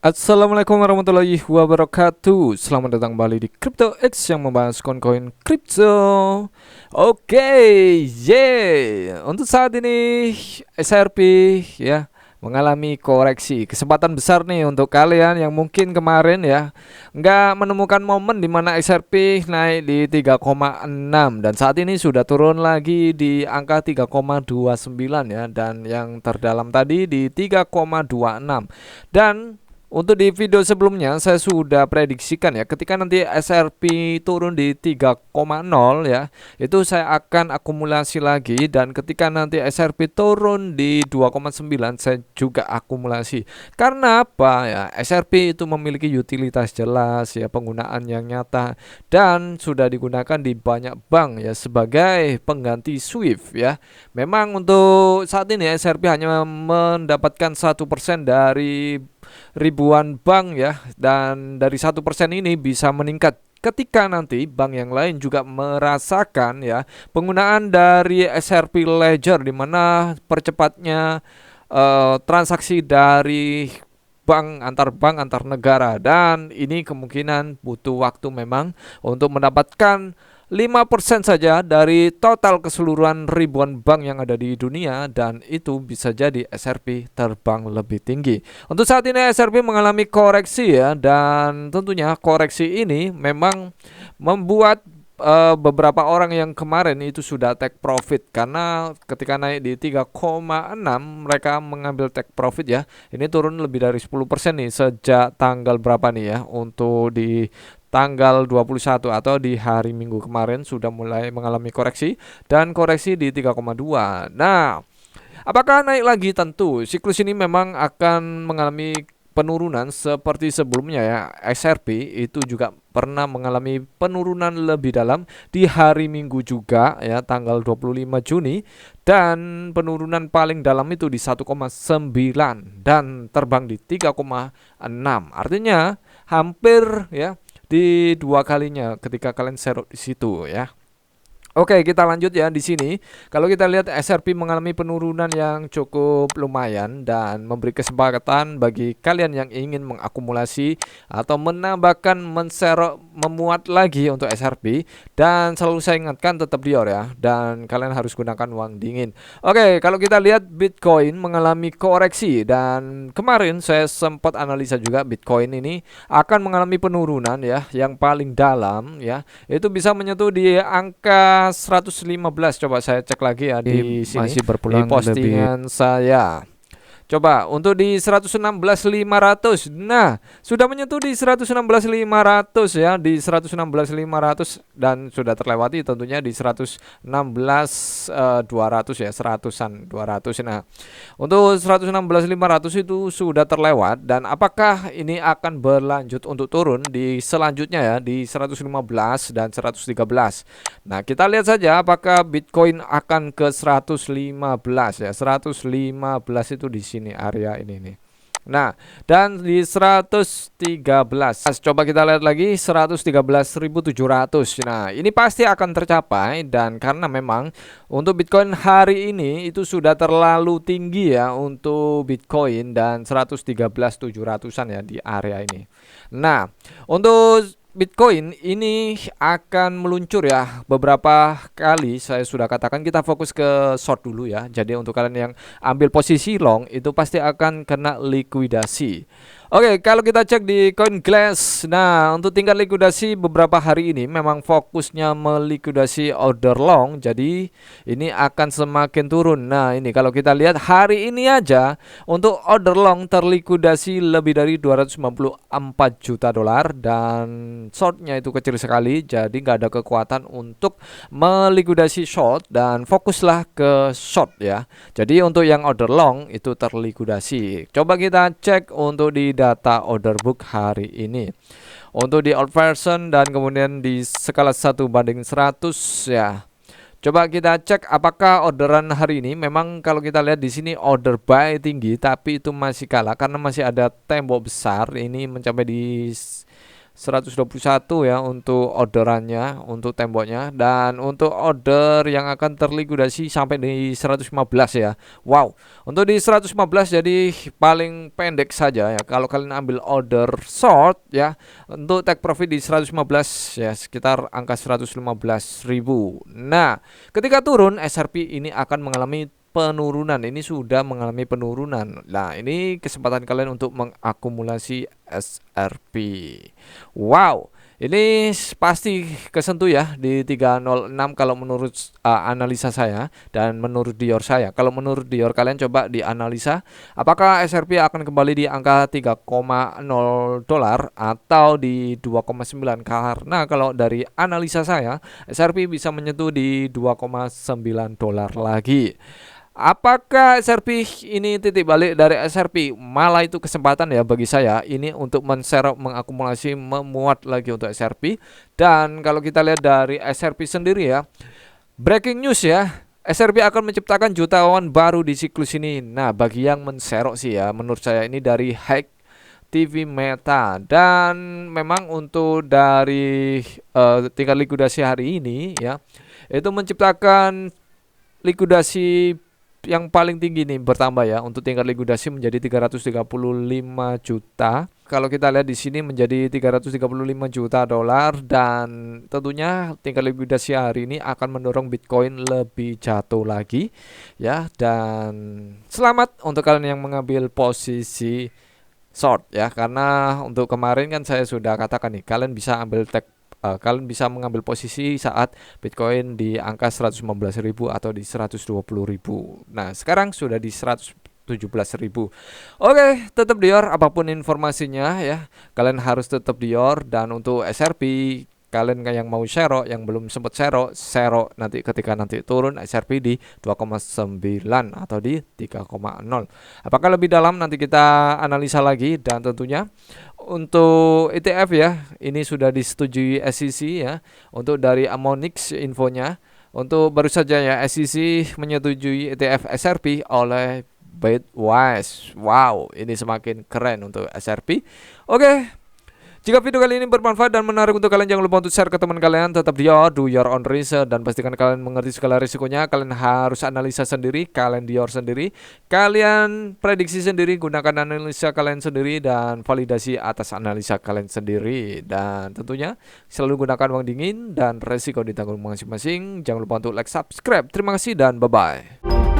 Assalamualaikum warahmatullahi wabarakatuh. Selamat datang kembali di Crypto X yang membahas koin-koin kripto. Oke, untuk saat ini SRP ya mengalami koreksi. Kesempatan besar nih untuk kalian yang mungkin kemarin ya nggak menemukan momen di mana SRP naik di 3,6 dan saat ini sudah turun lagi di angka 3,29 ya, dan yang terdalam tadi di 3,26. Dan untuk di video sebelumnya saya sudah prediksikan ya, ketika nanti SRP turun di 3,0 ya, itu saya akan akumulasi lagi, dan ketika nanti SRP turun di 2,9 saya juga akumulasi. Karena apa ya? SRP itu memiliki utilitas jelas ya, penggunaan yang nyata dan sudah digunakan di banyak bank ya sebagai pengganti SWIFT ya. Memang untuk saat ini SRP hanya mendapatkan 1% dari ribuan bank ya, dan dari 1% ini bisa meningkat ketika nanti bank yang lain juga merasakan ya penggunaan dari SRP Ledger, di mana percepatnya transaksi dari bank antar negara, dan ini kemungkinan butuh waktu memang untuk mendapatkan 5% saja dari total keseluruhan ribuan bank yang ada di dunia, dan itu bisa jadi SRP terbang lebih tinggi. Untuk saat ini SRP mengalami koreksi ya, dan tentunya koreksi ini memang membuat beberapa orang yang kemarin itu sudah take profit, karena ketika naik di 3,6 mereka mengambil take profit ya. Ini turun lebih dari 10% nih sejak tanggal berapa nih ya, untuk di tanggal 21 atau di hari Minggu kemarin sudah mulai mengalami koreksi, dan koreksi di 3,2. Nah, apakah naik lagi? Tentu siklus ini memang akan mengalami penurunan seperti sebelumnya ya. XRP itu juga pernah mengalami penurunan lebih dalam di hari Minggu juga ya, tanggal 25 Juni, dan penurunan paling dalam itu di 1,9 dan terbang di 3,6. Artinya hampir ya di dua kalinya ketika kalian serot di situ ya. Oke, kita lanjut ya di sini. Kalau kita lihat SRP mengalami penurunan yang cukup lumayan dan memberi kesempatan bagi kalian yang ingin mengakumulasi atau menambahkan, menserok, memuat lagi untuk SRP. Dan selalu saya ingatkan tetap dior ya, dan kalian harus gunakan uang dingin. Oke, kalau kita lihat Bitcoin mengalami koreksi, dan kemarin saya sempat analisa juga Bitcoin ini akan mengalami penurunan ya, yang paling dalam ya itu bisa menyentuh di angka 115. Coba saya cek lagi ya di sini Masih di berpulang lebih. postingan saya. Coba untuk di 116.500. Nah, sudah menyentuh di 116.500 ya, di 116.500, dan sudah terlewati tentunya di 116.200 ya, 100-an 200. Nah, untuk 116.500 itu sudah terlewat, dan apakah ini akan berlanjut untuk turun di selanjutnya ya di 115 dan 113. Nah, kita lihat saja apakah Bitcoin akan ke 115 ya. 115 itu di sini area ini nih. Nah, dan di 113. Coba kita lihat lagi 113.700. Nah, ini pasti akan tercapai, dan karena memang untuk Bitcoin hari ini itu sudah terlalu tinggi ya untuk Bitcoin, dan 113.700-an ya di area ini. Nah, untuk Bitcoin ini akan meluncur ya beberapa kali. Saya sudah katakan kita fokus ke short dulu ya. Jadi untuk kalian yang ambil posisi long itu pasti akan kena likuidasi. Oke, kalau kita cek di CoinGlass, nah untuk tingkat likuidasi beberapa hari ini memang fokusnya melikuidasi order long, jadi ini akan semakin turun. Nah ini kalau kita lihat hari ini aja untuk order long terlikuidasi lebih dari 294 juta dolar, dan shortnya itu kecil sekali, jadi nggak ada kekuatan untuk melikuidasi short, dan fokuslah ke short ya. Jadi untuk yang order long itu terlikuidasi. Coba kita cek untuk di data order book hari ini. Untuk di old version dan kemudian di skala 1/100 ya. Coba kita cek apakah orderan hari ini memang, kalau kita lihat di sini order buy tinggi, tapi itu masih kalah karena masih ada tembok besar ini mencapai di 121 ya untuk orderannya, untuk temboknya, dan untuk order yang akan terlikuidasi sampai di 115 ya. Wow, untuk di 115 jadi paling pendek saja ya. Kalau kalian ambil order short ya, untuk take profit di 115 ya, sekitar angka 115.000. Nah, ketika turun SRP ini akan mengalami penurunan. Ini sudah mengalami penurunan. Nah, ini kesempatan kalian untuk mengakumulasi SRP. Wow, ini pasti kesentuh ya di 306 kalau menurut analisa saya dan menurut Dior saya. Kalau menurut Dior kalian coba dianalisa apakah SRP akan kembali di angka 3,0 dolar atau di 2,9, karena kalau dari analisa saya SRP bisa menyentuh di 2,9 dolar lagi. Apakah SRP ini titik balik dari SRP? Malah itu kesempatan ya bagi saya ini untuk menserap, mengakumulasi, memuat lagi untuk SRP. Dan kalau kita lihat dari SRP sendiri ya, breaking news ya, SRP akan menciptakan jutawan baru di siklus ini. Nah, bagi yang menserok sih ya, menurut saya ini dari Hack TV Meta. Dan memang untuk dari tingkat likuidasi hari ini ya, itu menciptakan likuidasi yang paling tinggi nih bertambah ya, untuk tingkat likuidasi menjadi 335 juta. Kalau kita lihat di sini menjadi 335 juta dolar, dan tentunya tingkat likuidasi hari ini akan mendorong Bitcoin lebih jatuh lagi ya. Dan selamat untuk kalian yang mengambil posisi short ya, karena untuk kemarin kan saya sudah katakan nih, kalian bisa ambil kalian bisa mengambil posisi saat Bitcoin di angka 115.000 atau di 120.000. Nah, sekarang sudah di 117.000. Oke, tetap Dior apapun informasinya ya. Kalian harus tetap Dior. Dan untuk SRP, kalian yang mau share, yang belum sempat share nanti ketika nanti turun SRP di 2,9 atau di 3,0. Apakah lebih dalam nanti kita analisa lagi. Dan tentunya untuk ETF ya, ini sudah disetujui SEC ya. Untuk dari Amonix infonya, untuk baru saja ya SEC menyetujui ETF SRP oleh Bitwise. Wow, ini semakin keren untuk SRP. Oke, jika video kali ini bermanfaat dan menarik untuk kalian, jangan lupa untuk share ke teman kalian. Tetap Dior, do your own research, dan pastikan kalian mengerti segala risikonya. Kalian harus analisa sendiri, kalian Dior sendiri, kalian prediksi sendiri, gunakan analisa kalian sendiri dan validasi atas analisa kalian sendiri. Dan tentunya selalu gunakan uang dingin dan resiko ditanggung masing-masing. Jangan lupa untuk like, subscribe. Terima kasih dan bye-bye.